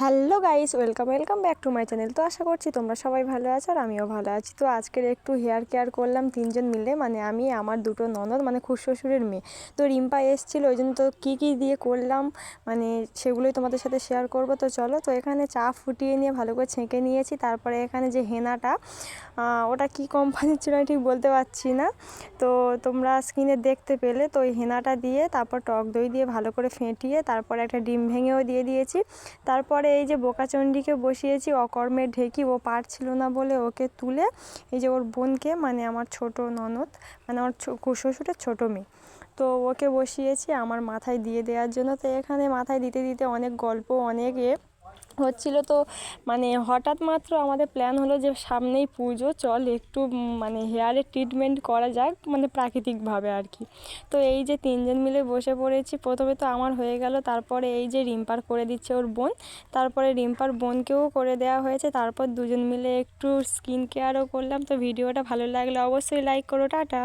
Hello guys, welcome back to my channel. তো আশা করছি তোমরা সবাই ভালো আছো আর আমিও ভালো আছি। তো আজকের একটু হেয়ার কেয়ার করলাম তিনজন মিলে, মানে আমি, আমার দুটো ননদ, মানে খুড়শ্বশুরের মেয়ে। তো রিম্পা এসেছিলো, ওই জন্য তো কী দিয়ে করলাম মানে সেগুলোই তোমাদের সাথে শেয়ার করব। তো চলো। তো এখানে চা ফুটিয়ে নিয়ে ভালো করে ছেঁকে নিয়েছি। তারপরে এখানে যে হেনাটা, ওটা কি কোম্পানির ছিল আমি ঠিক বলতে পারছি না, তো তোমরা স্ক্রিনে দেখতে পেলে। তো ওই হেনাটা দিয়ে তারপর টক দই দিয়ে ভালো করে ফেটিয়ে তারপরে একটা ডিম ভেঙেও দিয়ে দিয়েছি। তারপরে এই যে বোকাচণ্ডীকে বসিয়েছি, অকর্মের ঢেকি, ও পারছিল না বলে ওকে তুলে এই যে ওর বোনকে, মানে আমার ছোট ননদ, মানে আমার শ্বশুরের ছোটো মেয়ে, তো ওকে বসিয়েছি আমার মাথায় দিয়ে দেওয়ার জন্য। তো এখানে মাথায় দিতে দিতে অনেক গল্প, অনেক হচ্ছিল। তো মানে হঠাৎ মাত্র আমাদের প্ল্যান হলো যে সামনেই পুজো, চল একটু মানে হেয়ারের ট্রিটমেন্ট করা যাক, মানে প্রাকৃতিকভাবে আর কি। তো এই যে তিনজন মিলে বসে পড়েছি। প্রথমে তো আমার হয়ে গেল, তারপরে এই যে রিম্পার করে দিচ্ছে ওর বোন, তারপরে রিম্পার বোনকেও করে দেওয়া হয়েছে। তারপর দুজন মিলে একটু স্কিন কেয়ারও করলাম। তো ভিডিওটা ভালো লাগলে অবশ্যই লাইক করো। টাটা।